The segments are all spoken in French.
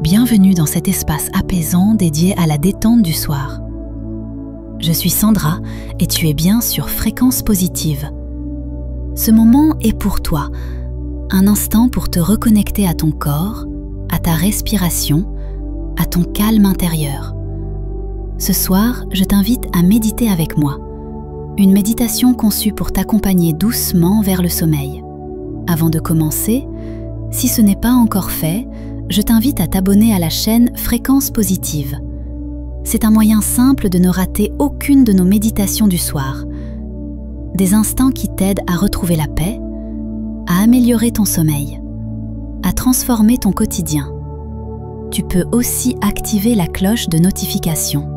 Bienvenue dans cet espace apaisant dédié à la détente du soir. Je suis Sandra et tu es bien sur Fréquence Positive. Ce moment est pour toi, un instant pour te reconnecter à ton corps, à ta respiration, à ton calme intérieur. Ce soir, je t'invite à méditer avec moi. Une méditation conçue pour t'accompagner doucement vers le sommeil. Avant de commencer, si ce n'est pas encore fait, je t'invite à t'abonner à la chaîne Fréquence Positive. C'est un moyen simple de ne rater aucune de nos méditations du soir. Des instants qui t'aident à retrouver la paix, à améliorer ton sommeil, à transformer ton quotidien. Tu peux aussi activer la cloche de notification.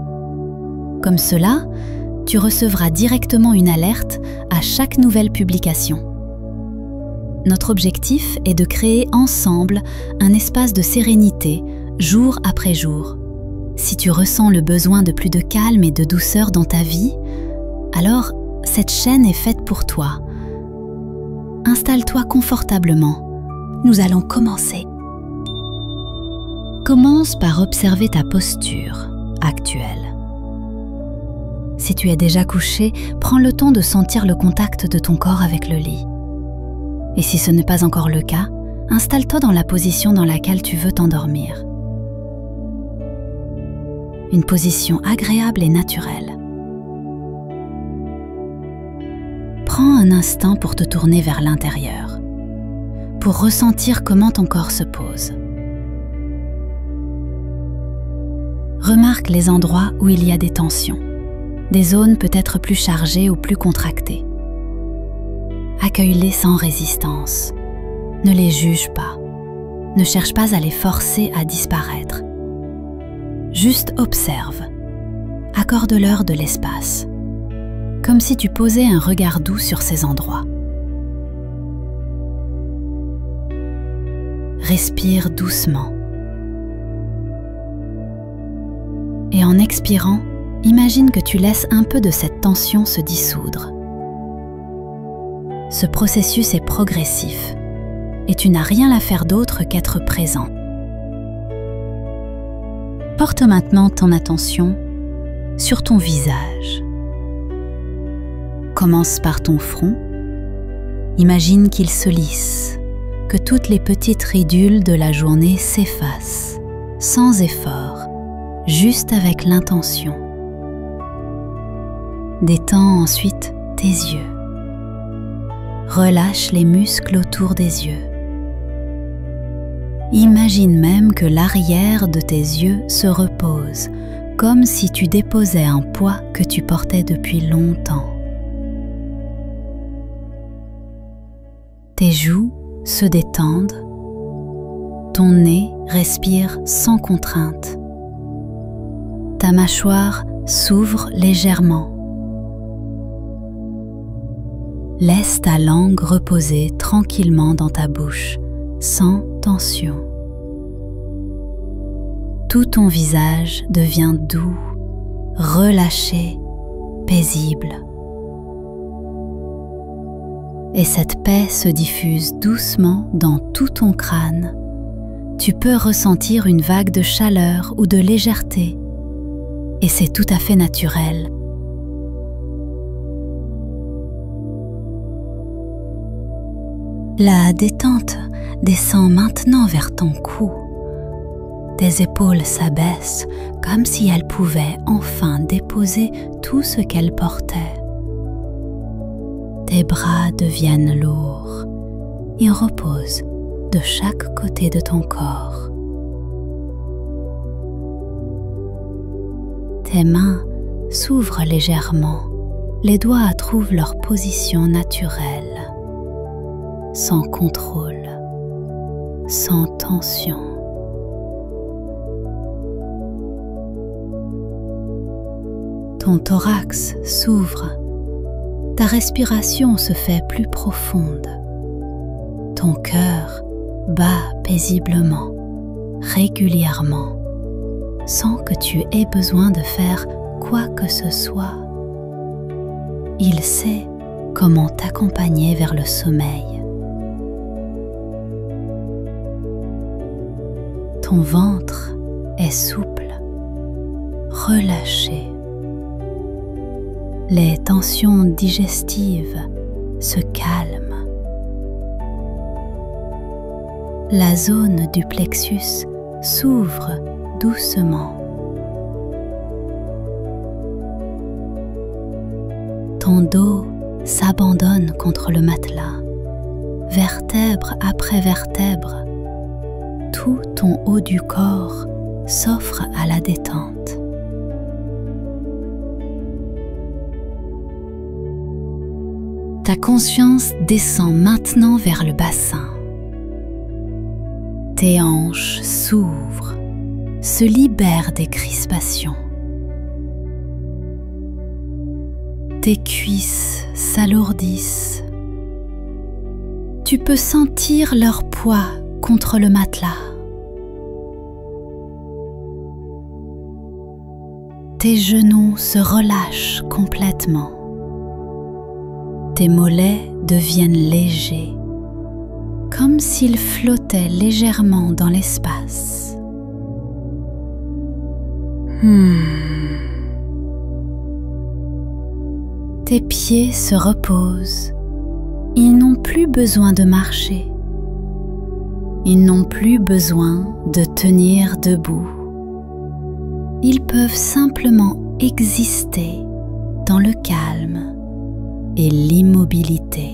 Comme cela, tu recevras directement une alerte à chaque nouvelle publication. Notre objectif est de créer ensemble un espace de sérénité jour après jour. Si tu ressens le besoin de plus de calme et de douceur dans ta vie, alors cette chaîne est faite pour toi. Installe-toi confortablement. Nous allons commencer. Commence par observer ta posture actuelle. Si tu es déjà couché, prends le temps de sentir le contact de ton corps avec le lit. Et si ce n'est pas encore le cas, installe-toi dans la position dans laquelle tu veux t'endormir. Une position agréable et naturelle. Prends un instant pour te tourner vers l'intérieur, pour ressentir comment ton corps se pose. Remarque les endroits où il y a des tensions, des zones peut-être plus chargées ou plus contractées. Accueille-les sans résistance. Ne les juge pas. Ne cherche pas à les forcer à disparaître. Juste observe. Accorde-leur de l'espace. Comme si tu posais un regard doux sur ces endroits. Respire doucement. Et en expirant, imagine que tu laisses un peu de cette tension se dissoudre. Ce processus est progressif et tu n'as rien à faire d'autre qu'être présent. Porte maintenant ton attention sur ton visage. Commence par ton front. Imagine qu'il se lisse, que toutes les petites ridules de la journée s'effacent, sans effort, juste avec l'intention. Détends ensuite tes yeux. Relâche les muscles autour des yeux. Imagine même que l'arrière de tes yeux se repose, comme si tu déposais un poids que tu portais depuis longtemps. Tes joues se détendent. Ton nez respire sans contrainte. Ta mâchoire s'ouvre légèrement. Laisse ta langue reposer tranquillement dans ta bouche, sans tension. Tout ton visage devient doux, relâché, paisible. Et cette paix se diffuse doucement dans tout ton crâne. Tu peux ressentir une vague de chaleur ou de légèreté, et c'est tout à fait naturel. La détente descend maintenant vers ton cou. Tes épaules s'abaissent comme si elles pouvaient enfin déposer tout ce qu'elles portaient. Tes bras deviennent lourds et reposent de chaque côté de ton corps. Tes mains s'ouvrent légèrement, les doigts trouvent leur position naturelle. Sans contrôle, sans tension. Ton thorax s'ouvre, ta respiration se fait plus profonde. Ton cœur bat paisiblement, régulièrement, sans que tu aies besoin de faire quoi que ce soit. Il sait comment t'accompagner vers le sommeil. Ton ventre est souple, relâché. Les tensions digestives se calment. La zone du plexus s'ouvre doucement. Ton dos s'abandonne contre le matelas, vertèbre après vertèbre. Tout ton haut du corps s'offre à la détente. Ta conscience descend maintenant vers le bassin. Tes hanches s'ouvrent, se libèrent des crispations. Tes cuisses s'alourdissent. Tu peux sentir leur poids contre le matelas. Tes genoux se relâchent complètement. Tes mollets deviennent légers, comme s'ils flottaient légèrement dans l'espace. Tes pieds se reposent. Ils n'ont plus besoin de marcher. Ils n'ont plus besoin de tenir debout. Ils peuvent simplement exister dans le calme et l'immobilité.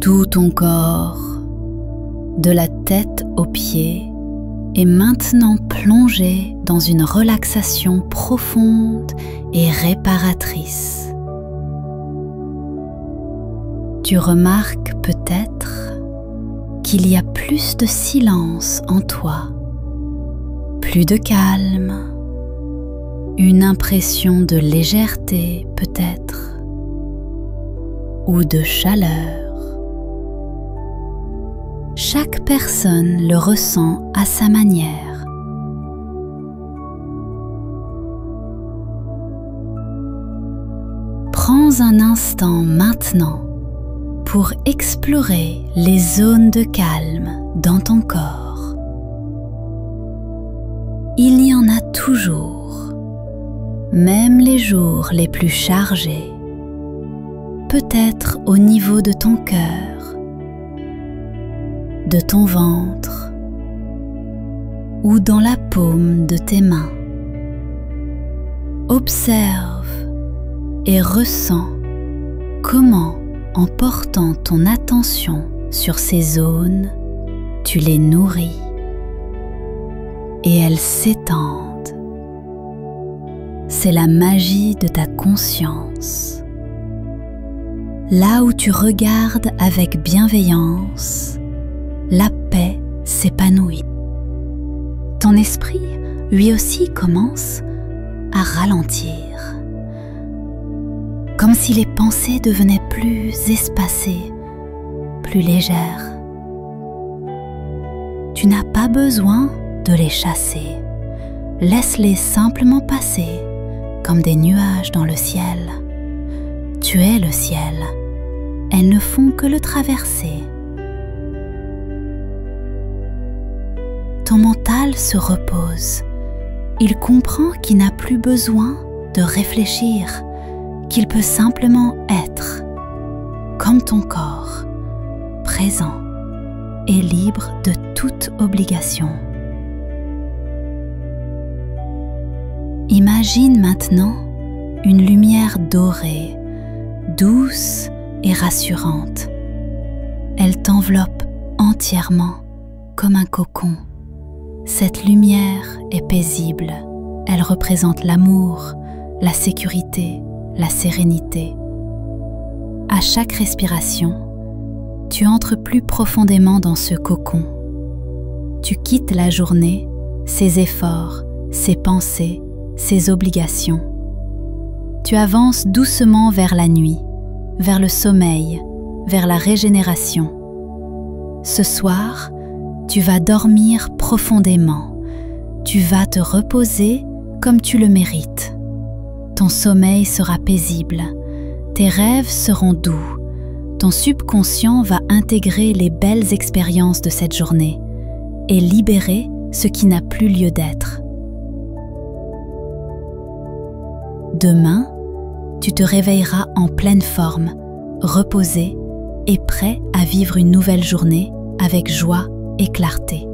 Tout ton corps, de la tête aux pieds, est maintenant plongé dans une relaxation profonde et réparatrice. Tu remarques peut-être qu'il y a plus de silence en toi, plus de calme, une impression de légèreté peut-être, ou de chaleur. Chaque personne le ressent à sa manière. Prends un instant maintenant pour explorer les zones de calme dans ton corps. Il y en a toujours, même les jours les plus chargés, peut-être au niveau de ton cœur, de ton ventre ou dans la paume de tes mains. Observe et ressens comment, en portant ton attention sur ces zones, tu les nourris et elles s'étendent. C'est la magie de ta conscience. Là où tu regardes avec bienveillance, la paix s'épanouit. Ton esprit, lui aussi, commence à ralentir, comme si les pensées devenaient plus espacées, plus légères. Tu n'as pas besoin de les chasser. Laisse-les simplement passer, comme des nuages dans le ciel. Tu es le ciel. Elles ne font que le traverser. Ton mental se repose. Il comprend qu'il n'a plus besoin de réfléchir, qu'il peut simplement être, comme ton corps, présent et libre de toute obligation. Imagine maintenant une lumière dorée, douce et rassurante. Elle t'enveloppe entièrement comme un cocon. Cette lumière est paisible. Elle représente l'amour, la sécurité, la sérénité. À chaque respiration, tu entres plus profondément dans ce cocon. Tu quittes la journée, ses efforts, ses pensées, ses obligations. Tu avances doucement vers la nuit, vers le sommeil, vers la régénération. Ce soir, tu vas dormir profondément. Tu vas te reposer comme tu le mérites. Ton sommeil sera paisible. Tes rêves seront doux. ton subconscient va intégrer les belles expériences de cette journée et libérer ce qui n'a plus lieu d'être. Demain, tu te réveilleras en pleine forme, reposé et prêt à vivre une nouvelle journée avec joie et clarté.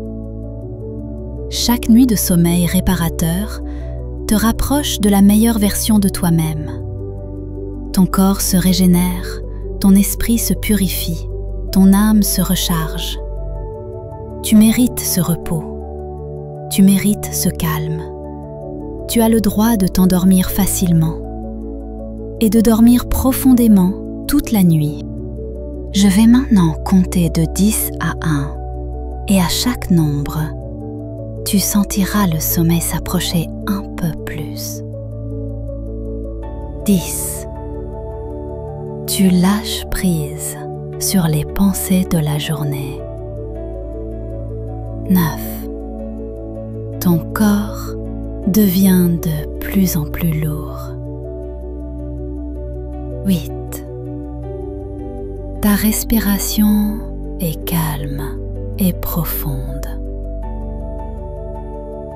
Chaque nuit de sommeil réparateur te rapproche de la meilleure version de toi-même. Ton corps se régénère, ton esprit se purifie, ton âme se recharge. Tu mérites ce repos, tu mérites ce calme. Tu as le droit de t'endormir facilement et de dormir profondément toute la nuit. Je vais maintenant compter de 10 à 1 et à chaque nombre, tu sentiras le sommeil s'approcher un peu plus. 10. Tu lâches prise sur les pensées de la journée. 9. Ton corps devient de plus en plus lourd. 8. Ta respiration est calme et profonde.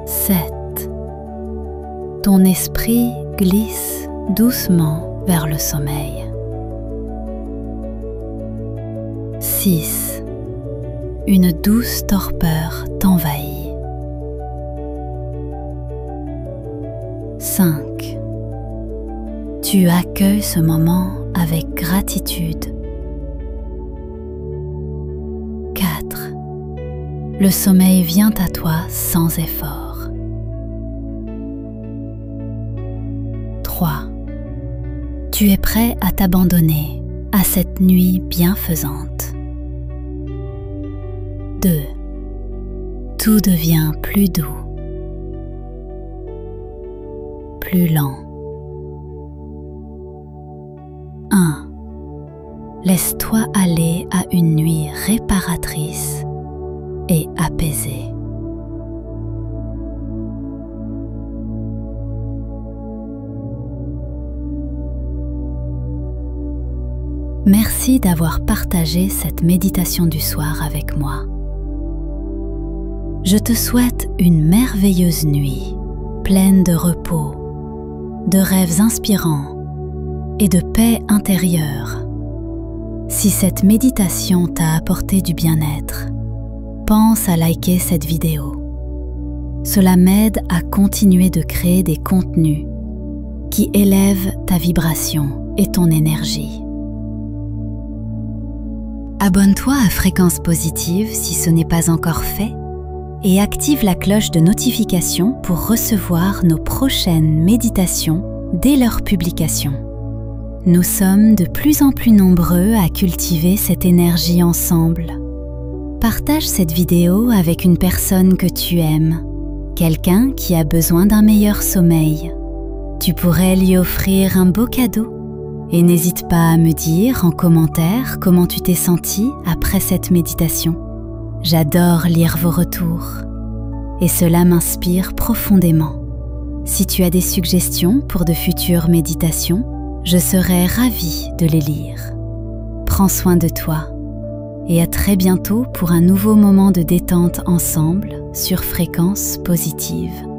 7. Ton esprit glisse doucement vers le sommeil. 6. Une douce torpeur t'envahit. 5. Tu accueilles ce moment avec gratitude. 4. Le sommeil vient à toi sans effort. 3. Tu es prêt à t'abandonner à cette nuit bienfaisante. 2. Tout devient plus doux, plus lent. 1. Laisse-toi aller à une nuit réparatrice et apaisée. Merci d'avoir partagé cette méditation du soir avec moi. Je te souhaite une merveilleuse nuit, pleine de repos, de rêves inspirants et de paix intérieure. Si cette méditation t'a apporté du bien-être, pense à liker cette vidéo. Cela m'aide à continuer de créer des contenus qui élèvent ta vibration et ton énergie. Abonne-toi à Fréquence Positive si ce n'est pas encore fait et active la cloche de notification pour recevoir nos prochaines méditations dès leur publication. Nous sommes de plus en plus nombreux à cultiver cette énergie ensemble. Partage cette vidéo avec une personne que tu aimes, quelqu'un qui a besoin d'un meilleur sommeil. Tu pourrais lui offrir un beau cadeau. Et n'hésite pas à me dire en commentaire comment tu t'es senti après cette méditation. J'adore lire vos retours et cela m'inspire profondément. Si tu as des suggestions pour de futures méditations, je serai ravie de les lire. Prends soin de toi et à très bientôt pour un nouveau moment de détente ensemble sur Fréquence Positive.